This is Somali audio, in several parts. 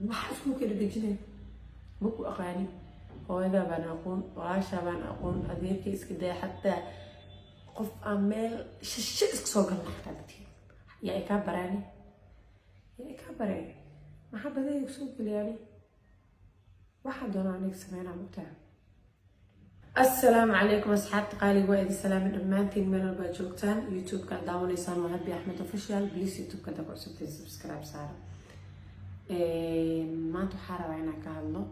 وحاسكو كده دجنة مكو أغاني هذا بان أقول وعاشا بان أقول أديك إسكده حتى قف أمل شش سوق المحتاجتي يا إكبراني يا إكبراني ما حد ذا يسوق يعني واحد دون عنك سمعنا متاع السلام عليكم أصحاب قالي وإذ سلام الأمانتين من الباجوكتان يوتيوب كان داوني سان وهبي أحمد أوفيشال بليس يوتيوب كده كورسبتين سبسكرايب سارة ما تحارب عينك كهالله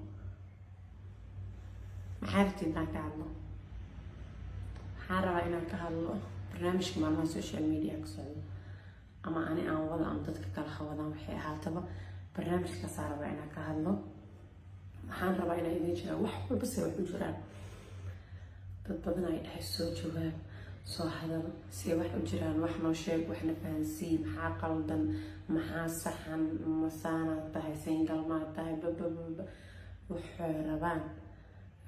محارتي إنك كهالله حارب عينك كهالله برنامج كمان على السوشيال ميديا كسر أما أنا أول أم ضدك كله وضع وحي هاتبا برنامج كسر عينك كهالله محارب عينك إذا جرا وحول بس يروح جرا dad badan ay dhahay soo jawaab soo hadal si wax u jiraan wax noo sheeg waxna fahansiin maxaa qaldan maxaa saxan masaana tahay single ma tahay bababa waxay rabaan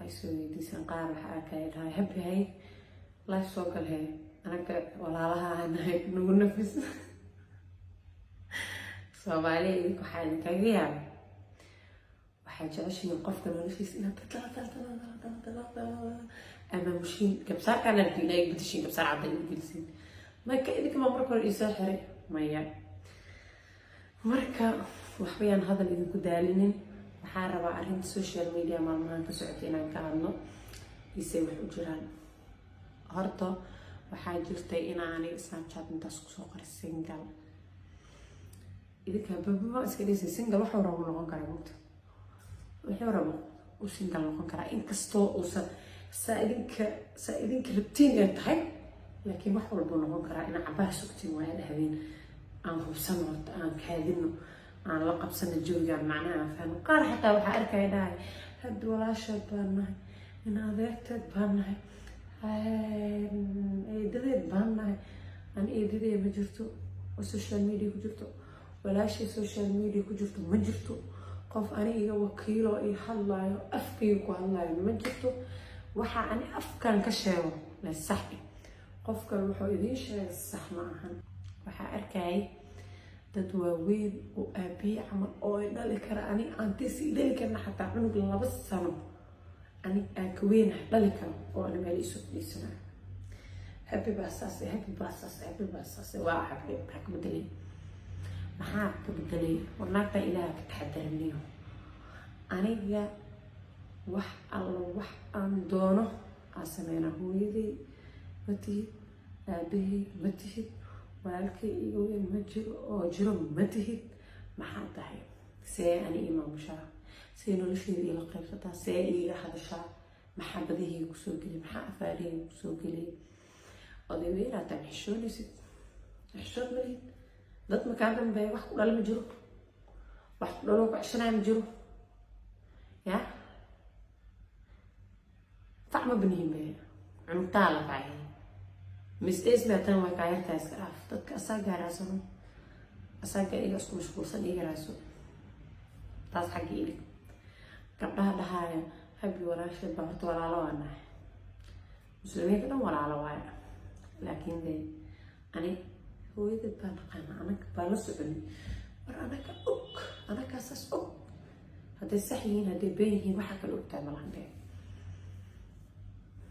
ay soo weydiisan qaar waxa ka dhahay happy life soo galay anaga walaalaha anahay nugu nafis Soomaaliya waxay kaga yaab waxay jeceshiin qofka noloshiisa inaad أما مشين كبسار كان الدنيا بدشين كبسار عبد الجلسين ما كأنك ما مركو الإساحري ما يا مركا وحبيان هذا اللي نقول دالين محاربة على السوشيال ميديا ما كسعتين عن كلامنا يسوي حجران هرطة وحاجرتي إنا عني سناب شات نتاسك سوق السنجل إذا كان بابا إسكاليسي سنجل وحورا ونغن كراموت وحورا وسنجل ونغن كرام إن كستو وصل سائدين كربتين ينتهي لكن ما حول بنقول كرا إن عباس سكتين وين هذين أنهم سمعت أن كهذينه أن لقب سنة الجوجا معناها فهم قار حتى وحأرك هاي هاد ولا شيء بانه إن هذاك بانه إيه بانه أن إيه مجرته والسوشيال ميديا كجرته ولا شيء سوشيال ميديا كجرته مجرته قف أنا إيه وكيله إيه حلا أفكي وكهلا مجرته waxa ani afkan ka sheego la saxi qofka wuxuu idin sheegay sax ma ahan waxa arkay dad waaweyn oo aabi amal oo dhali kara ani anti si dhali karna xataa cunug 2 sano ani aakweyn dhali karo oo ana meel isu fadhiisana happy baasas waa xaqi xakmadii maxaa ka bedelay warnaaqta ilaaha ka taxadarniyo aniga wax alla wax aan doono aan sameeyna hooyadii ma tihid aabahey ma tihid walaalkay iyo weyn ma jiro oo jiro ma tihid maxaa tahay see ani imaamushaa see nolosheeda ila qaybsataa see iga hadashaa maxaa badihii kusoo geli maxaa afaarihii kusoo geli odayweynaad aan xishoonaysid xishood malihid dad makaa dambeeya wax ku dhala ma jiro wax ku dhaloo ku ceshanaya ma jiro yaa طعم بنيهم به عمطالة بعدين مستيس بيتنا وكاير تاس كراف تك أساق راسه أساق إيه أسكو مشغول صديق راسه تاس حقي لك قبلها دهاية حبي ولا شيء بعرت ولا لوانا مسلمين كده ولا لوانا لكن ده أنا هو يد بان أنا كبالس بني أنا كأوك أنا كاسس أوك هذا السحين هذا بيني وحكي الأوك تعمل عنده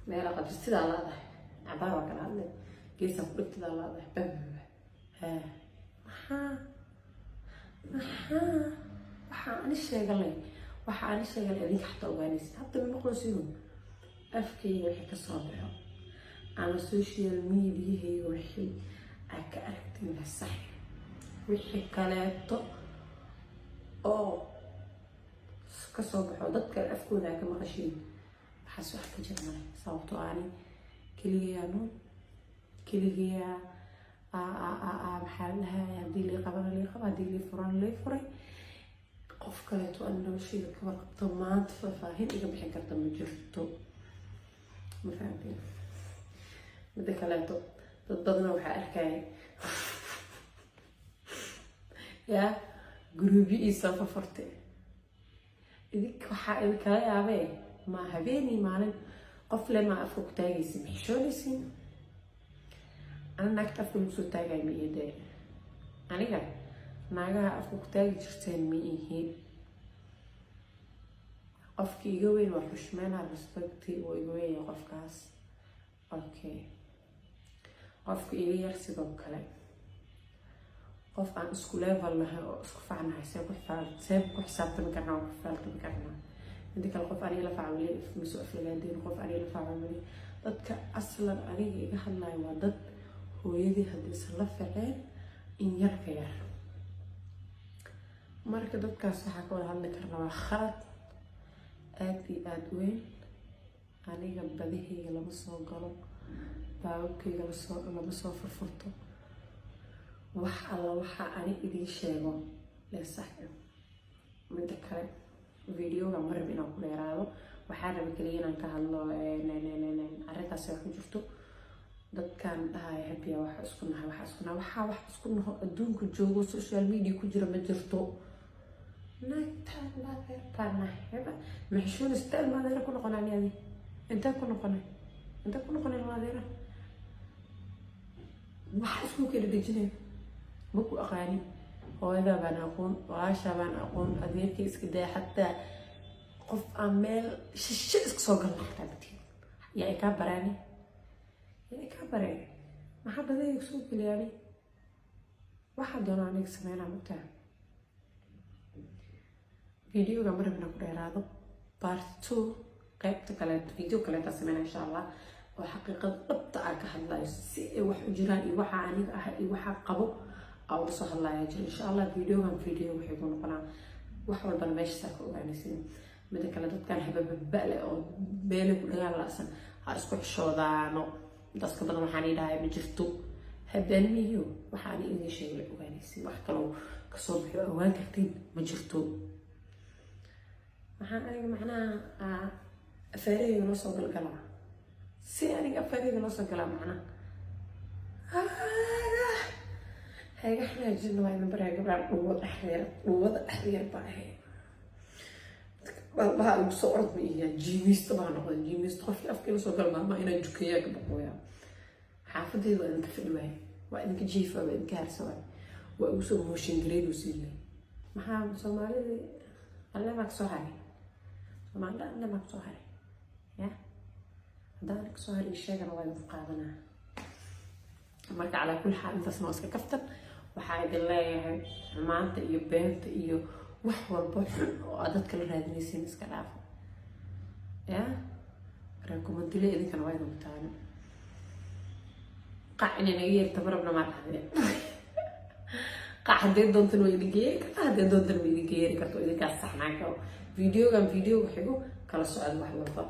ما لقد استدى الله ده عبارة كان عنده كيسا قلت ده الله ده بب ها محا أنا الشيء قال لي أنا الشيء قال لي ذيك حتى أوانيس حتى من مخلصين أفكي وحكي صابعه على السوشيال ميديا هي وحي أكأركت من الصحي وحي كلاته أو كصابعه ضدك الأفكو ذاك مغشين حاسو حكي جرمالي صوتو أني كليانو كليا بحالها هدي لي قبل هدي لي فرن قف كلاتو أنه شيء كبر طماط ففاهين إيجا بحكر دم جرتو مفهمين بدي كلاتو ضدنا وحا أركاي يا جروبي إيسا ففرتي إذيك وحا إلكاي عبي ما هبيني مالن قفلة ما أفوق تاجي سمح شو لسين أنا نكتف المسو تاجي مية ده أنا جا ناجا أفوق تاجي جرتين مية qofkii iga weyn waa xushmeynaa respecti oo iga weyn yahay qofkaas. Okay, qofka iga yar sidoo kale qof aan isku level nahay oo isku facnahay see ku xisaabtami karnaa oo ku faaltami karnaa. inta kale qof aniga la facwili miso aflagaadeen qof aniga la facwili dadka aslan aniga iga hadlayo waa dad hooyadii haddii isla la ficeen in yar ka yar. marka dadkaas waxaa ka wada hadli karnaa waa khalad aad iyo aad weyn. aniga badahayga lama soo galo, baababkayga lama soo furfurto. wax alla waxa ani idiin sheego lee sax. midda kale videoga marab inaan ku dheeraado waxaa raba kaliya inaan ka hadlo arrintaas ay ku jirto dadkan dhahaya habiya waxa isku nahay waxaa wax isku naho adduunka joogo social media ku jira ma jirto. naagtaan baa reertaanahay maxshuun istaan maadeera ku noqonaa adi intaa ku noqonay maadeera waxa isku kala dejinaya ma ku aqaani. hooyada baan aqoon, walaasha baan aqoon, adeerkay iska daa xataa qof aan meel shishe iska soo galna xataa batiin yaa i kaa baraani maxaa badayga soo geliyaani waxaa doona aniga sameynaa mugtaa. videoga marabna ku dheeraado part 2 qaybta kale video kaleeta sameynaa insha allah oo xaqiiqada dhabta aan ka hadlayo si ay wax u jiraan iyo waxaa aniga ah iyo waxaa qabo أو رسول الله يجري إن شاء الله فيديو وحيكون قناة وحول برمجة ساكو وعنيسين بدك على دكان حبة ببالة أو بيلك ولا لا أصلا هاسكو حشودانو داس كبر محاني ده بجفتو هبدأ ميو محاني إني شيء لك وعنيسين وحكلو كصوب وان كتير بجفتو محاني معنا أفريق نوصل بالقلعة سياني أفريق نوصل بالقلعة معنا هاي احنا جينا وايد نبرع قبل ووضع أحرير باهي بها المصورة بإياه جيميس طبعا نقول جيميس تخفي أفكار سوكر ماما إنا جوكياك بقويا حافظي وإنك في الوعي وإنك جيفة وإنك هرسوي وأوسو موشين جريد وسيلي محام صومالي أنا ماك صهري صومالي أنا ماك صهري يا دانك صهري الشيء أنا وايد مقابلنا marka على كل حال intaas noo iska kaftan waxaa idin leeyahay maanta iyo beenta iyo wax walba oo aad dadka la raadinaysiin iska dhaafo ya reekumandile idinkana waa idin taana qac inay naga yeerta marabna ma dhahdeen qac haddee doontan way idin geeri kartaa haddee doontan way idin geeri karto idinkaas saxnaan karo videogan video xigo kala socod wax walba